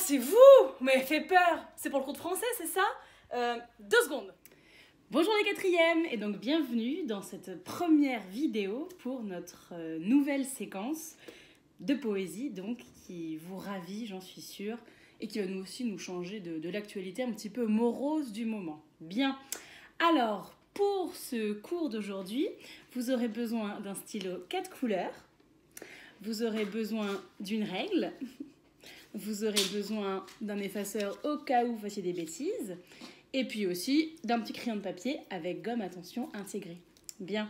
c'est vous! Vous m'avez fait peur! C'est pour le cours de français, c'est ça? 2 secondes! Bonjour les quatrièmes et donc bienvenue dans cette première vidéo pour notre nouvelle séquence de poésie donc qui vous ravit, j'en suis sûre, et qui va nous aussi nous changer de l'actualité un petit peu morose du moment. Bien, alors pour ce cours d'aujourd'hui, vous aurez besoin d'un stylo 4 couleurs, vous aurez besoin d'une règle, vous aurez besoin d'un effaceur au cas où vous fassiez des bêtises, et puis aussi d'un petit crayon de papier avec gomme, attention, intégrée. Bien,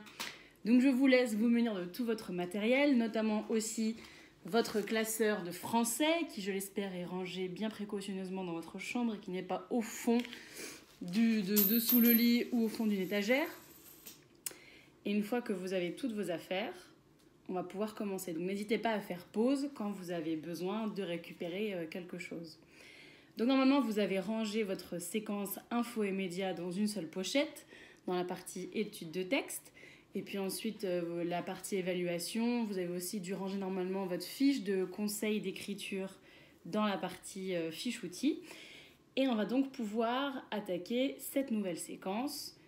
donc je vous laisse vous munir de tout votre matériel, notamment aussi votre classeur de français, qui je l'espère est rangé bien précautionneusement dans votre chambre et qui n'est pas au fond dessous le lit ou au fond d'une étagère. Et une fois que vous avez toutes vos affaires, on va pouvoir commencer. Donc n'hésitez pas à faire pause quand vous avez besoin de récupérer quelque chose. Donc normalement, vous avez rangé votre séquence info et médias dans une seule pochette, dans la partie études de texte. Et puis ensuite, la partie évaluation, vous avez aussi dû ranger normalement votre fiche de conseil d'écriture dans la partie fiche outils. Et on va donc pouvoir attaquer cette nouvelle séquence,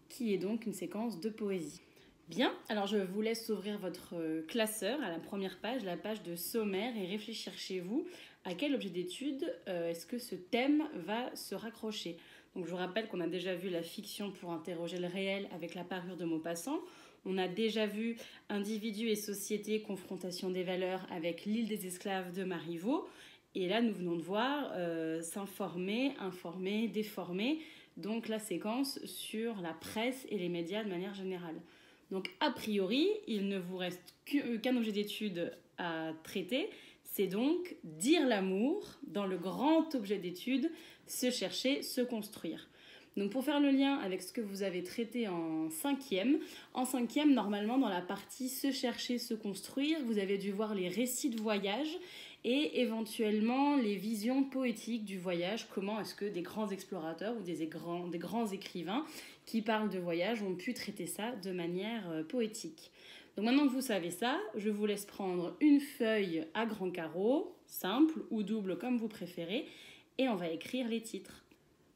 qui est donc une séquence de poésie. Bien, alors je vous laisse ouvrir votre classeur à la première page, la page de sommaire, et réfléchir chez vous à quel objet d'étude est-ce que ce thème va se raccrocher. Donc je vous rappelle qu'on a déjà vu la fiction pour interroger le réel avec la parure de Maupassant. On a déjà vu Individus et société, confrontation des valeurs avec L'île des esclaves de Marivaux. Et là, nous venons de voir s'informer, informer, déformer, donc la séquence sur la presse et les médias de manière générale. Donc, a priori, il ne vous reste qu'un objet d'étude à traiter. C'est donc dire l'amour dans le grand objet d'étude, se chercher, se construire. Donc, pour faire le lien avec ce que vous avez traité en cinquième, normalement, dans la partie se chercher, se construire, vous avez dû voir les récits de voyage et éventuellement les visions poétiques du voyage. Comment est-ce que des grands explorateurs ou des grands écrivains qui parlent de voyage ont pu traiter ça de manière poétique. Donc maintenant que vous savez ça, je vous laisse prendre une feuille à grands carreaux, simple ou double comme vous préférez, et on va écrire les titres.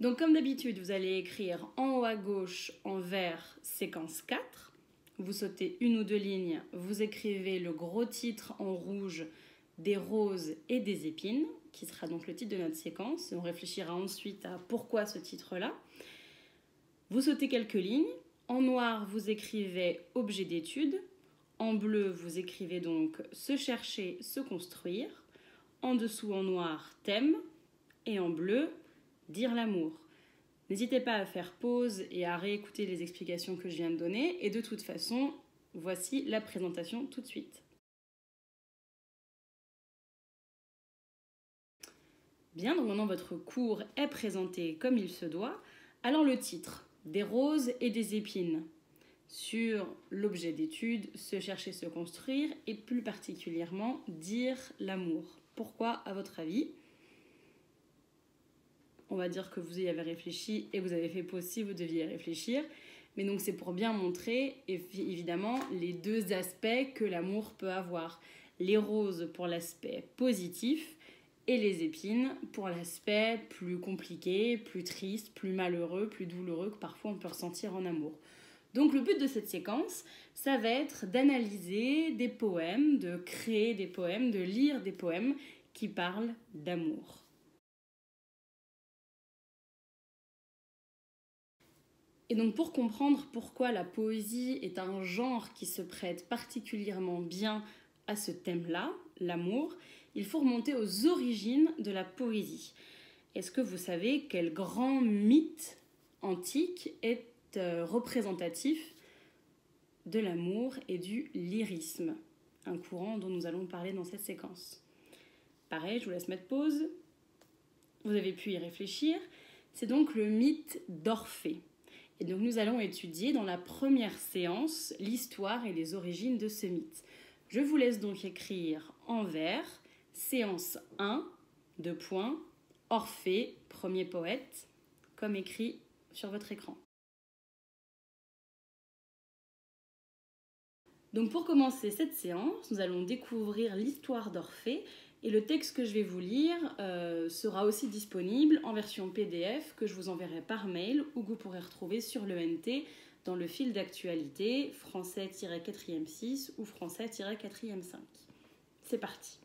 Donc comme d'habitude, vous allez écrire en haut à gauche en vert séquence 4, vous sautez une ou deux lignes, vous écrivez le gros titre en rouge des roses et des épines, qui sera donc le titre de notre séquence. On réfléchira ensuite à pourquoi ce titre-là. Vous sautez quelques lignes. En noir, vous écrivez objet d'étude. En bleu, vous écrivez donc se chercher, se construire. En dessous, en noir, thème. Et en bleu, dire l'amour. N'hésitez pas à faire pause et à réécouter les explications que je viens de donner. Et de toute façon, voici la présentation tout de suite. Bien, donc maintenant votre cours est présenté comme il se doit. Alors le titre, des roses et des épines, sur l'objet d'étude, se chercher, se construire, et plus particulièrement dire l'amour. Pourquoi, à votre avis? On va dire que vous y avez réfléchi et vous avez fait pause si vous deviez réfléchir. Mais donc c'est pour bien montrer évidemment les deux aspects que l'amour peut avoir. Les roses pour l'aspect positif, et les épines pour l'aspect plus compliqué, plus triste, plus malheureux, plus douloureux que parfois on peut ressentir en amour. Donc le but de cette séquence, ça va être d'analyser des poèmes, de créer des poèmes, de lire des poèmes qui parlent d'amour. Et donc pour comprendre pourquoi la poésie est un genre qui se prête particulièrement bien à ce thème-là, l'amour, il faut remonter aux origines de la poésie. Est-ce que vous savez quel grand mythe antique est représentatif de l'amour et du lyrisme, un courant dont nous allons parler dans cette séquence? Pareil, je vous laisse mettre pause. Vous avez pu y réfléchir. C'est donc le mythe d'Orphée. Et donc nous allons étudier dans la première séance l'histoire et les origines de ce mythe. Je vous laisse donc écrire en vert, séance 1, Orphée, premier poète, comme écrit sur votre écran. Donc pour commencer cette séance, nous allons découvrir l'histoire d'Orphée Et le texte que je vais vous lire sera aussi disponible en version PDF que je vous enverrai par mail ou que vous pourrez retrouver sur l'ENT dans le fil d'actualité français-4e 6 ou français-4e 5. C'est parti.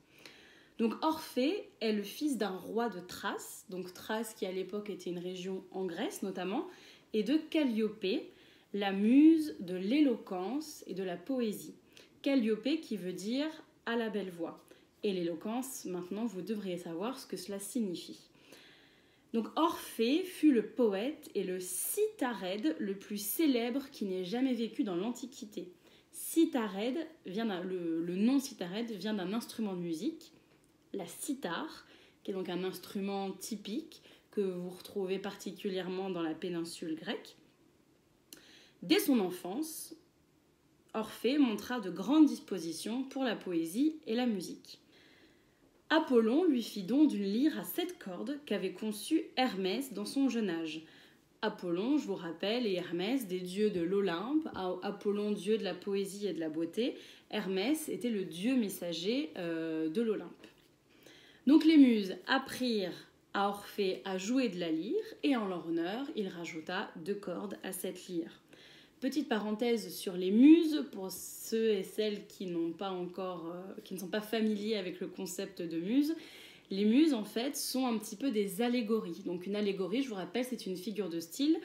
Donc Orphée est le fils d'un roi de Thrace, donc Thrace qui à l'époque était une région en Grèce notamment, et de Calliope, la muse de l'éloquence et de la poésie. Calliope qui veut dire « à la belle voix ». Et l'éloquence, maintenant vous devriez savoir ce que cela signifie. Donc Orphée fut le poète et le citharède le plus célèbre qui n'ait jamais vécu dans l'Antiquité. Citharède le nom citharède vient d'un instrument de musique, la cithare, qui est donc un instrument typique que vous retrouvez particulièrement dans la péninsule grecque. Dès son enfance, Orphée montra de grandes dispositions pour la poésie et la musique. Apollon lui fit don d'une lyre à 7 cordes qu'avait conçue Hermès dans son jeune âge. Apollon, je vous rappelle, et Hermès, des dieux de l'Olympe. Apollon, dieu de la poésie et de la beauté. Hermès était le dieu messager de l'Olympe. Donc les muses apprirent à Orphée à jouer de la lyre et en leur honneur, il rajouta 2 cordes à cette lyre. Petite parenthèse sur les muses, pour ceux et celles qui ne sont pas familiers avec le concept de muse. Les muses, en fait, sont un petit peu des allégories. Donc une allégorie, je vous rappelle, c'est une figure de style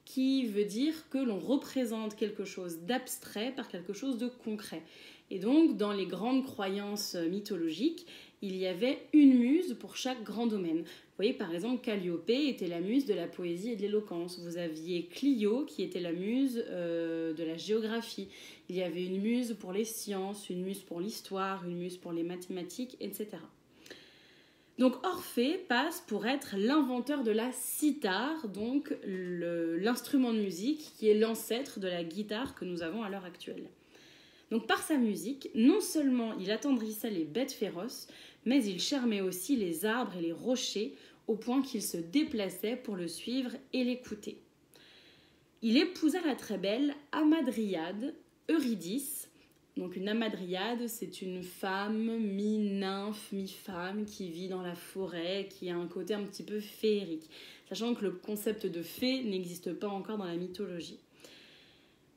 qui veut dire que l'on représente quelque chose d'abstrait par quelque chose de concret. Et donc, dans les grandes croyances mythologiques, il y avait une muse pour chaque grand domaine. Vous voyez, par exemple, Calliope était la muse de la poésie et de l'éloquence. Vous aviez Clio, qui était la muse de la géographie. Il y avait une muse pour les sciences, une muse pour l'histoire, une muse pour les mathématiques, etc. Donc Orphée passe pour être l'inventeur de la cithare, donc l'instrument de musique qui est l'ancêtre de la guitare que nous avons à l'heure actuelle. Donc par sa musique, non seulement il attendrissait les bêtes féroces, mais il charmait aussi les arbres et les rochers au point qu'ils se déplaçaient pour le suivre et l'écouter. Il épousa la très belle Hamadryade, Eurydice. Donc une hamadryade, c'est une femme mi-nymphe, mi-femme qui vit dans la forêt, qui a un côté un petit peu féerique, sachant que le concept de fée n'existe pas encore dans la mythologie.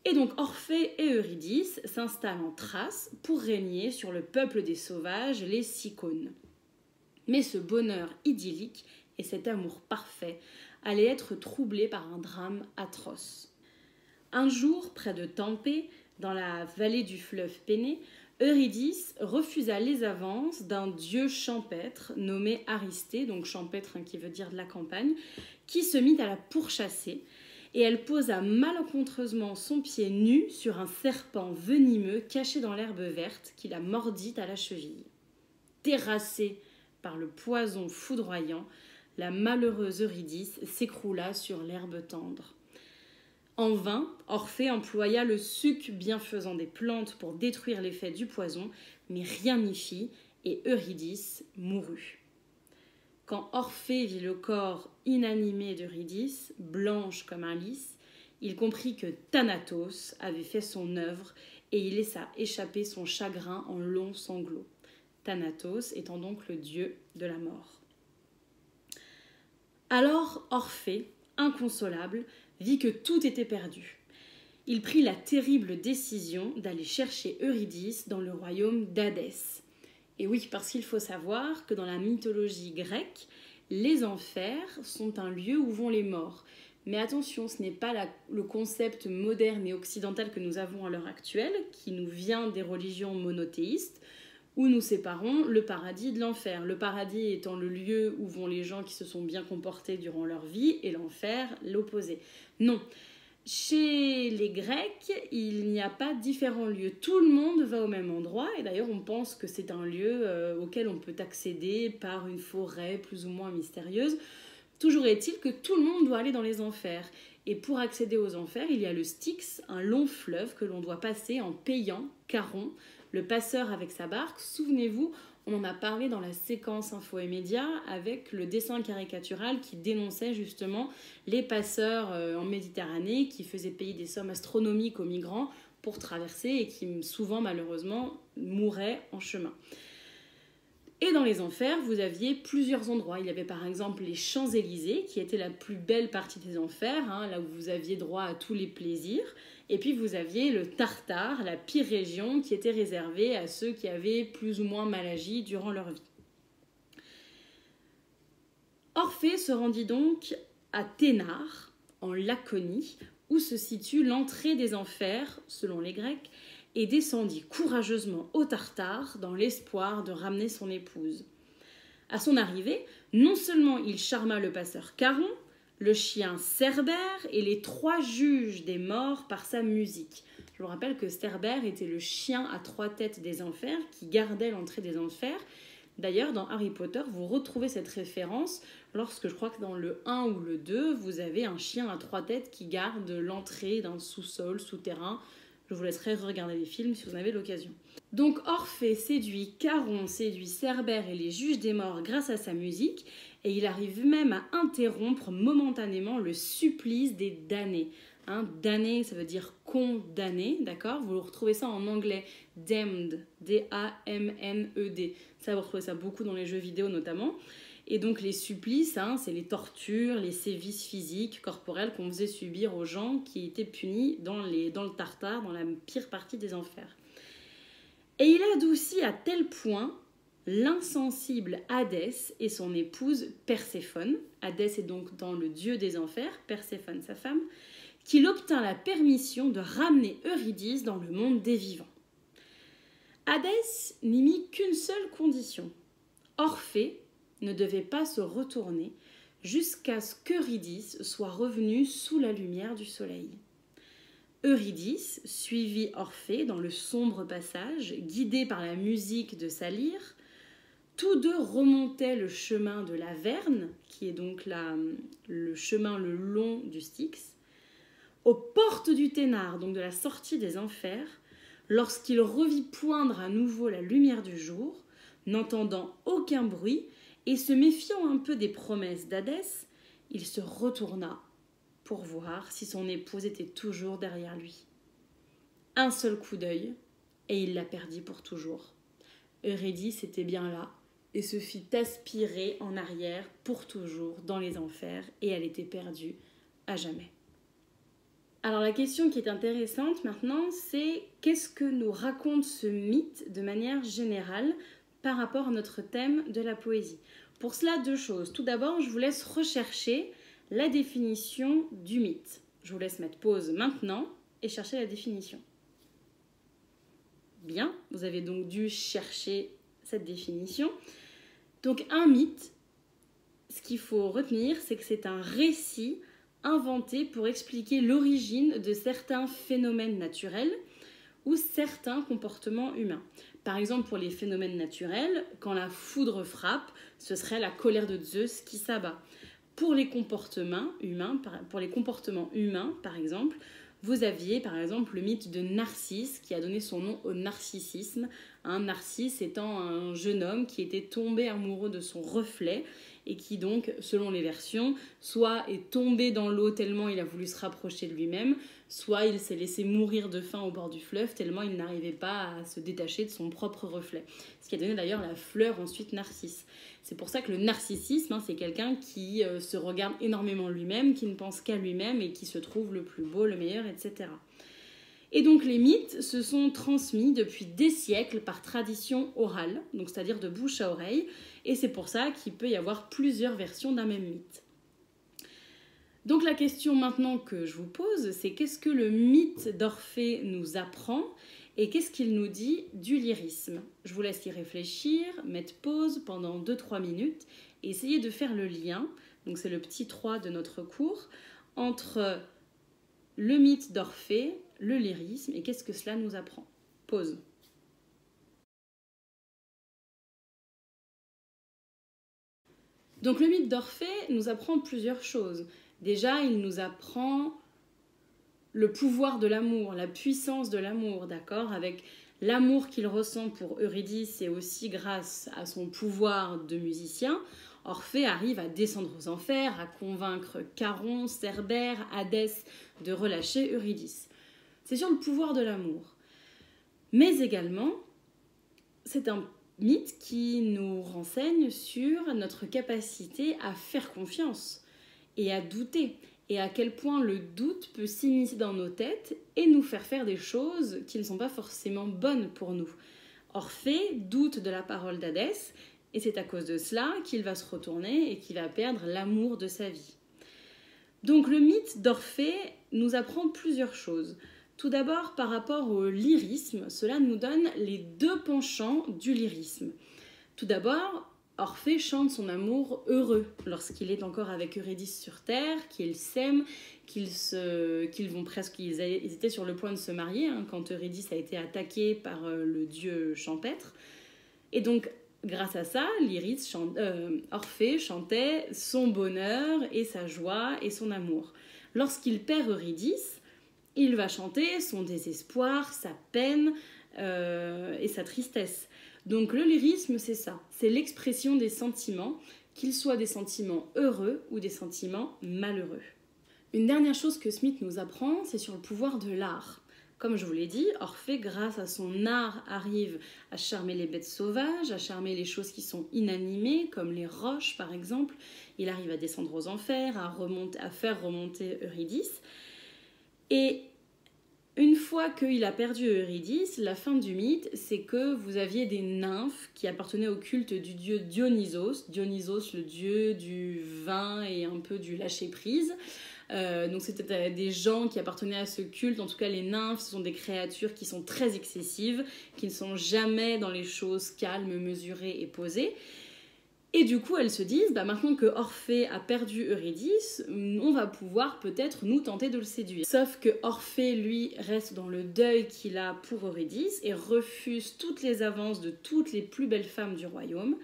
Et donc Orphée et Eurydice s'installent en Thrace pour régner sur le peuple des sauvages, les Cicones. Mais ce bonheur idyllique et cet amour parfait allaient être troublés par un drame atroce. Un jour, près de Tampé, dans la vallée du fleuve Péné, Eurydice refusa les avances d'un dieu champêtre nommé Aristée, donc champêtre qui veut dire de la campagne, qui se mit à la pourchasser. Et elle posa malencontreusement son pied nu sur un serpent venimeux caché dans l'herbe verte qui la mordit à la cheville. Terrassée par le poison foudroyant, la malheureuse Eurydice s'écroula sur l'herbe tendre. En vain, Orphée employa le suc bienfaisant des plantes pour détruire l'effet du poison, mais rien n'y fit et Eurydice mourut. Quand Orphée vit le corps inanimé d'Eurydice, blanche comme un lys, il comprit que Thanatos avait fait son œuvre et il laissa échapper son chagrin en longs sanglots. Thanatos étant donc le dieu de la mort. Alors Orphée, inconsolable, vit que tout était perdu. Il prit la terrible décision d'aller chercher Eurydice dans le royaume d'Hadès. Et oui, parce qu'il faut savoir que dans la mythologie grecque, les enfers sont un lieu où vont les morts. Mais attention, ce n'est pas le concept moderne et occidental que nous avons à l'heure actuelle, qui nous vient des religions monothéistes, où nous séparons le paradis de l'enfer. Le paradis étant le lieu où vont les gens qui se sont bien comportés durant leur vie, et l'enfer, l'opposé. Non. Chez les Grecs, il n'y a pas différents lieux. Tout le monde va au même endroit et d'ailleurs on pense que c'est un lieu auquel on peut accéder par une forêt plus ou moins mystérieuse. Toujours est-il que tout le monde doit aller dans les enfers. Et pour accéder aux enfers, il y a le Styx, un long fleuve que l'on doit passer en payant Charon, le passeur avec sa barque. Souvenez-vous, on en a parlé dans la séquence Info et Médias avec le dessin caricatural qui dénonçait justement les passeurs en Méditerranée qui faisaient payer des sommes astronomiques aux migrants pour traverser et qui souvent malheureusement mouraient en chemin. Et dans les enfers, vous aviez plusieurs endroits. Il y avait par exemple les Champs-Élysées, qui était la plus belle partie des enfers, hein, là où vous aviez droit à tous les plaisirs. Et puis vous aviez le Tartare, la pire région, qui était réservée à ceux qui avaient plus ou moins mal agi durant leur vie. Orphée se rendit donc à Ténare, en Laconie, où se situe l'entrée des enfers, selon les Grecs, et descendit courageusement au Tartare dans l'espoir de ramener son épouse. À son arrivée, non seulement il charma le passeur Charon, le chien Cerbère et les 3 juges des morts par sa musique. Je vous rappelle que Cerbère était le chien à 3 têtes des enfers qui gardait l'entrée des enfers. D'ailleurs, dans Harry Potter, vous retrouvez cette référence lorsque, je crois que dans le 1 ou le 2, vous avez un chien à 3 têtes qui garde l'entrée d'un sous-sol, souterrain. Je vous laisserai regarder les films si vous en avez l'occasion. Donc Orphée séduit Charon, séduit Cerbère et les juges des morts grâce à sa musique, et il arrive même à interrompre momentanément le supplice des damnés. Hein, damné, ça veut dire condamné, d'accord? Vous retrouvez ça en anglais, damned, D-A-M-N-E-D. Ça, vous retrouvez ça beaucoup dans les jeux vidéo notamment. Et donc les supplices, hein, c'est les tortures, les sévices physiques, corporels qu'on faisait subir aux gens qui étaient punis dans le Tartare, dans la pire partie des enfers. Et il adoucit à tel point l'insensible Hadès et son épouse Perséphone. Hadès est donc dans le dieu des enfers, Perséphone sa femme, qu'il obtint la permission de ramener Eurydice dans le monde des vivants. Hadès n'y mit qu'une seule condition. Orphée ne devait pas se retourner jusqu'à ce qu'Eurydice soit revenue sous la lumière du soleil. Eurydice suivit Orphée dans le sombre passage, guidée par la musique de sa lyre. Tous deux remontaient le chemin de l'Averne, qui est donc le chemin le long du Styx, aux portes du Ténare, donc de la sortie des enfers, lorsqu'il revit poindre à nouveau la lumière du jour, n'entendant aucun bruit et se méfiant un peu des promesses d'Hadès, il se retourna pour voir si son épouse était toujours derrière lui. Un seul coup d'œil, et il la perdit pour toujours. Eurydice était bien là, et se fit aspirer en arrière pour toujours dans les enfers, et elle était perdue à jamais. Alors la question qui est intéressante maintenant, c'est qu'est-ce que nous raconte ce mythe de manière générale par rapport à notre thème de la poésie? Pour cela, 2 choses. Tout d'abord, je vous laisse rechercher la définition du mythe. Je vous laisse mettre pause maintenant et chercher la définition. Bien, vous avez donc dû chercher cette définition. Donc un mythe, ce qu'il faut retenir, c'est que c'est un récit inventé pour expliquer l'origine de certains phénomènes naturels ou certains comportements humains. Par exemple, pour les phénomènes naturels, quand la foudre frappe, ce serait la colère de Zeus qui s'abat. Pour les comportements humains, par exemple, vous aviez par exemple le mythe de Narcisse qui a donné son nom au narcissisme. Narcisse étant un jeune homme qui était tombé amoureux de son reflet et qui donc, selon les versions, soit est tombé dans l'eau tellement il a voulu se rapprocher de lui-même, soit il s'est laissé mourir de faim au bord du fleuve tellement il n'arrivait pas à se détacher de son propre reflet. Ce qui a donné d'ailleurs la fleur ensuite Narcisse. C'est pour ça que le narcissisme, c'est quelqu'un qui se regarde énormément lui-même, qui ne pense qu'à lui-même et qui se trouve le plus beau, le meilleur, etc. Et donc les mythes se sont transmis depuis des siècles par tradition orale, donc c'est-à-dire de bouche à oreille, et c'est pour ça qu'il peut y avoir plusieurs versions d'un même mythe. Donc la question maintenant que je vous pose, c'est qu'est-ce que le mythe d'Orphée nous apprend et qu'est-ce qu'il nous dit du lyrisme? Je vous laisse y réfléchir, mettre pause pendant 2-3 minutes et essayer de faire le lien, donc c'est le petit 3 de notre cours, entre le mythe d'Orphée, le lyrisme et qu'est-ce que cela nous apprend. Pause. Donc le mythe d'Orphée nous apprend plusieurs choses. Déjà, il nous apprend le pouvoir de l'amour, la puissance de l'amour, d'accord? Avec l'amour qu'il ressent pour Eurydice et aussi grâce à son pouvoir de musicien, Orphée arrive à descendre aux enfers, à convaincre Charon, Cerbère, Hadès de relâcher Eurydice. C'est sur le pouvoir de l'amour. Mais également, c'est un mythe qui nous renseigne sur notre capacité à faire confiance et à douter, et à quel point le doute peut s'immiscer dans nos têtes et nous faire des choses qui ne sont pas forcément bonnes pour nous. Orphée doute de la parole d'Hadès, et c'est à cause de cela qu'il va se retourner et qu'il va perdre l'amour de sa vie. Donc le mythe d'Orphée nous apprend plusieurs choses. Tout d'abord, par rapport au lyrisme, cela nous donne les deux penchants du lyrisme. Tout d'abord, Orphée chante son amour heureux lorsqu'il est encore avec Eurydice sur terre, qu'ils s'aiment, qu'ils étaient sur le point de se marier quand Eurydice a été attaquée par le dieu champêtre. Et donc, grâce à ça, Orphée chantait son bonheur et sa joie et son amour. Lorsqu'il perd Eurydice, il va chanter son désespoir, sa peine et sa tristesse. Donc le lyrisme, c'est ça, c'est l'expression des sentiments, qu'ils soient des sentiments heureux ou des sentiments malheureux. Une dernière chose que Smith nous apprend, c'est sur le pouvoir de l'art. Comme je vous l'ai dit, Orphée, grâce à son art, arrive à charmer les bêtes sauvages, à charmer les choses qui sont inanimées, comme les roches par exemple. Il arrive à descendre aux enfers, à faire remonter Eurydice. Et une fois qu'il a perdu Eurydice, la fin du mythe, c'est que vous aviez des nymphes qui appartenaient au culte du dieu Dionysos. Dionysos, le dieu du vin et un peu du lâcher-prise. Donc c'était des gens qui appartenaient à ce culte. En tout cas, les nymphes, ce sont des créatures qui sont très excessives, qui ne sont jamais dans les choses calmes, mesurées et posées. Et du coup, elles se disent, maintenant que Orphée a perdu Eurydice, on va pouvoir peut-être nous tenter de le séduire. Sauf que Orphée, lui, reste dans le deuil qu'il a pour Eurydice et refuse toutes les avances de toutes les plus belles femmes du royaume.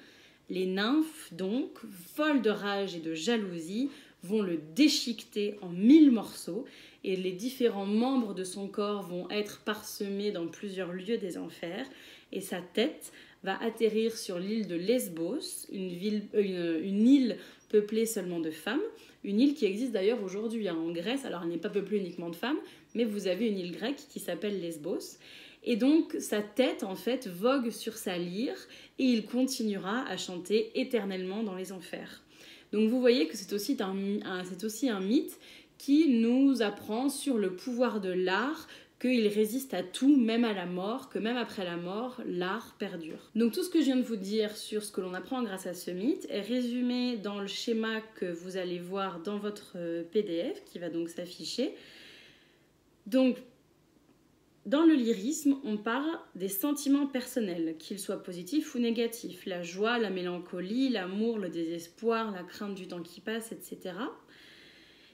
Les nymphes, donc, folles de rage et de jalousie, vont le déchiqueter en 1000 morceaux et les différents membres de son corps vont être parsemés dans plusieurs lieux des enfers et sa tête va atterrir sur l'île de Lesbos, une île peuplée seulement de femmes, une île qui existe d'ailleurs aujourd'hui en Grèce. Alors elle n'est pas peuplée uniquement de femmes, mais vous avez une île grecque qui s'appelle Lesbos. Et donc sa tête en fait vogue sur sa lyre et il continuera à chanter éternellement dans les enfers. Donc vous voyez que c'est aussi un mythe qui nous apprend sur le pouvoir de l'art, qu'il résiste à tout, même à la mort, que même après la mort, l'art perdure. Donc tout ce que je viens de vous dire sur ce que l'on apprend grâce à ce mythe est résumé dans le schéma que vous allez voir dans votre PDF, qui va donc s'afficher. Donc, dans le lyrisme, on parle des sentiments personnels, qu'ils soient positifs ou négatifs. La joie, la mélancolie, l'amour, le désespoir, la crainte du temps qui passe, etc.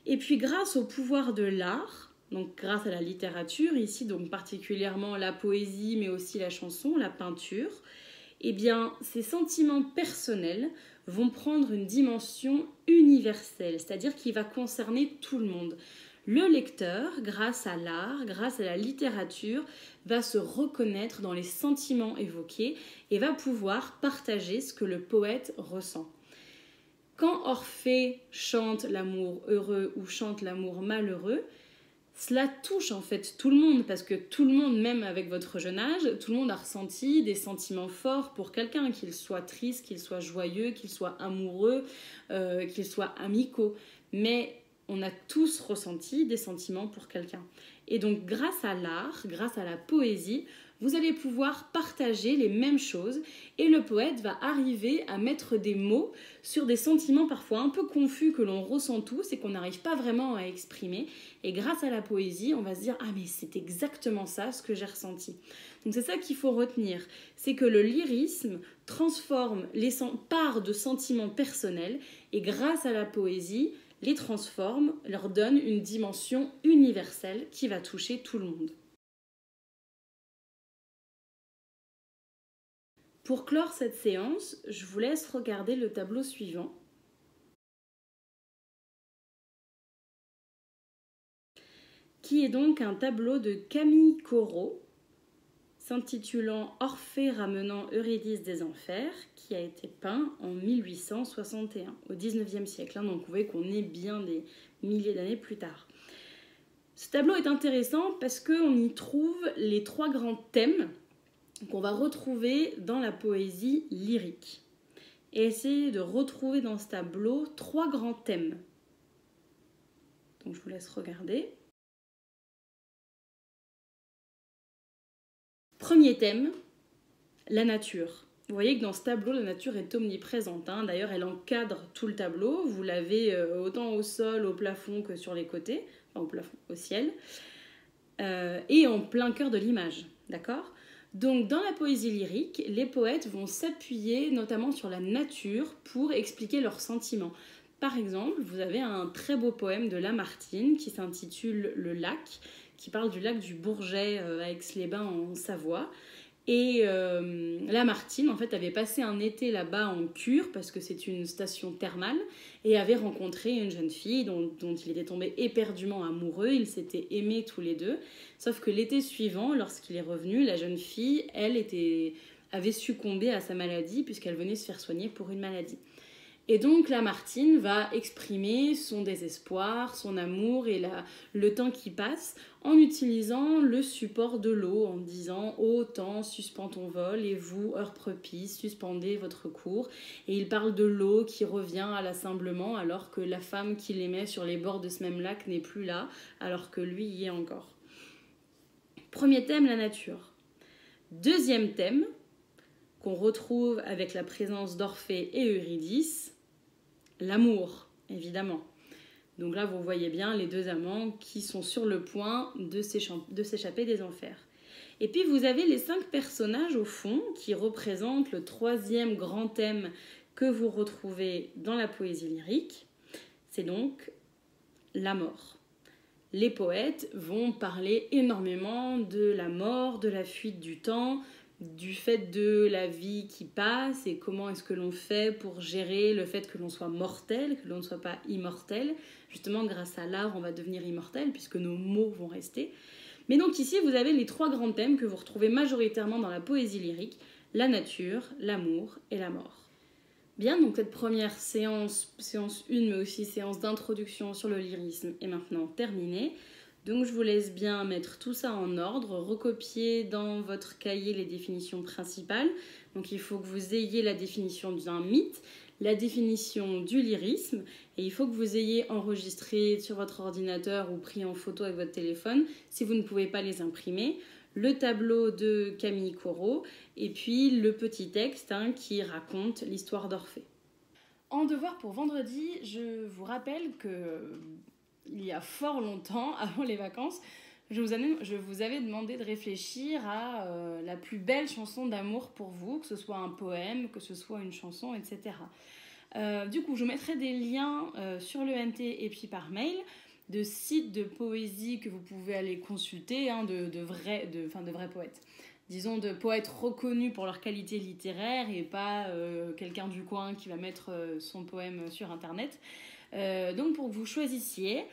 Et puis grâce au pouvoir de l'art, donc grâce à la littérature, ici donc particulièrement la poésie, mais aussi la chanson, la peinture, eh bien ces sentiments personnels vont prendre une dimension universelle, c'est-à-dire qu'il va concerner tout le monde. Le lecteur, grâce à l'art, grâce à la littérature, va se reconnaître dans les sentiments évoqués et va pouvoir partager ce que le poète ressent. Quand Orphée chante l'amour heureux ou chante l'amour malheureux, cela touche en fait tout le monde, parce que tout le monde, même avec votre jeune âge, tout le monde a ressenti des sentiments forts pour quelqu'un, qu'il soit triste, qu'il soit joyeux, qu'il soit amoureux, qu'il soit amicaux. Mais on a tous ressenti des sentiments pour quelqu'un. Et donc grâce à l'art, grâce à la poésie, vous allez pouvoir partager les mêmes choses et le poète va arriver à mettre des mots sur des sentiments parfois un peu confus que l'on ressent tous et qu'on n'arrive pas vraiment à exprimer. Et grâce à la poésie, on va se dire « Ah mais c'est exactement ça ce que j'ai ressenti ». Donc c'est ça qu'il faut retenir, c'est que le lyrisme transforme les parts de sentiments personnels et grâce à la poésie, les transforme, leur donne une dimension universelle qui va toucher tout le monde. Pour clore cette séance, je vous laisse regarder le tableau suivant. Qui est donc un tableau de Camille Corot, s'intitulant Orphée ramenant Eurydice des enfers, qui a été peint en 1861, au 19e siècle. Donc vous voyez qu'on est bien des milliers d'années plus tard. Ce tableau est intéressant parce qu'on y trouve les trois grands thèmes qu'on va retrouver dans la poésie lyrique. Et essayez de retrouver dans ce tableau 3 grands thèmes. Donc je vous laisse regarder. Premier thème, la nature. Vous voyez que dans ce tableau, la nature est omniprésente. Hein. D'ailleurs, elle encadre tout le tableau. Vous l'avez autant au sol, au plafond que sur les côtés, enfin au plafond, au ciel, et en plein cœur de l'image. D'accord ? Donc, dans la poésie lyrique, les poètes vont s'appuyer notamment sur la nature pour expliquer leurs sentiments. Par exemple, vous avez un très beau poème de Lamartine qui s'intitule « Le lac », qui parle du lac du Bourget à Aix-les-Bains en Savoie. Et Lamartine, en fait, avait passé un été là-bas en cure, parce que c'est une station thermale, et avait rencontré une jeune fille dont il était tombé éperdument amoureux. Ils s'étaient aimés tous les deux. Sauf que l'été suivant, lorsqu'il est revenu, la jeune fille, elle, avait succombé à sa maladie, puisqu'elle venait se faire soigner pour une maladie. Et donc Lamartine va exprimer son désespoir, son amour et le temps qui passe en utilisant le support de l'eau, en disant « Ô temps, suspends ton vol, et vous, heure propice, suspendez votre cours ». Et il parle de l'eau qui revient à l'assemblement alors que la femme qu'il aimait sur les bords de ce même lac n'est plus là, alors que lui y est encore. Premier thème, la nature. Deuxième thème, qu'on retrouve avec la présence d'Orphée et Eurydice, l'amour, évidemment. Donc là, vous voyez bien les deux amants qui sont sur le point de s'échapper des enfers. Et puis, vous avez les 5 personnages au fond qui représentent le 3e grand thème que vous retrouvez dans la poésie lyrique. C'est donc la mort. Les poètes vont parler énormément de la mort, de la fuite du temps, du fait de la vie qui passe et comment est-ce que l'on fait pour gérer le fait que l'on soit mortel, que l'on ne soit pas immortel. Justement, grâce à l'art, on va devenir immortel puisque nos mots vont rester. Mais donc ici, vous avez les 3 grands thèmes que vous retrouvez majoritairement dans la poésie lyrique, la nature, l'amour et la mort. Bien, donc cette première séance 1, mais aussi séance d'introduction sur le lyrisme est maintenant terminée. Donc je vous laisse bien mettre tout ça en ordre, recopier dans votre cahier les définitions principales. Donc il faut que vous ayez la définition d'un mythe, la définition du lyrisme, et il faut que vous ayez enregistré sur votre ordinateur ou pris en photo avec votre téléphone, si vous ne pouvez pas les imprimer, le tableau de Camille Corot, et puis le petit texte qui raconte l'histoire d'Orphée. En devoir pour vendredi, je vous rappelle que il y a fort longtemps, avant les vacances, je vous avais demandé de réfléchir à la plus belle chanson d'amour pour vous, que ce soit un poème, que ce soit une chanson, etc. Du coup, je vous mettrai des liens sur le NT et puis par mail de sites de poésie que vous pouvez aller consulter, de vrais poètes. Disons de poètes reconnus pour leur qualité littéraire et pas quelqu'un du coin qui va mettre son poème sur Internet. Donc pour que vous choisissiez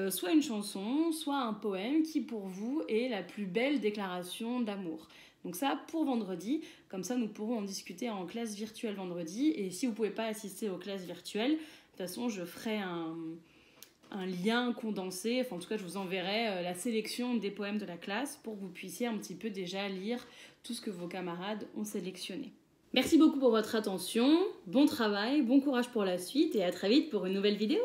soit une chanson, soit un poème qui pour vous est la plus belle déclaration d'amour. Donc ça pour vendredi, comme ça nous pourrons en discuter en classe virtuelle vendredi. Et si vous ne pouvez pas assister aux classes virtuelles, de toute façon je ferai un lien condensé, enfin en tout cas je vous enverrai la sélection des poèmes de la classe pour que vous puissiez un petit peu déjà lire tout ce que vos camarades ont sélectionné. Merci beaucoup pour votre attention, bon travail, bon courage pour la suite et à très vite pour une nouvelle vidéo.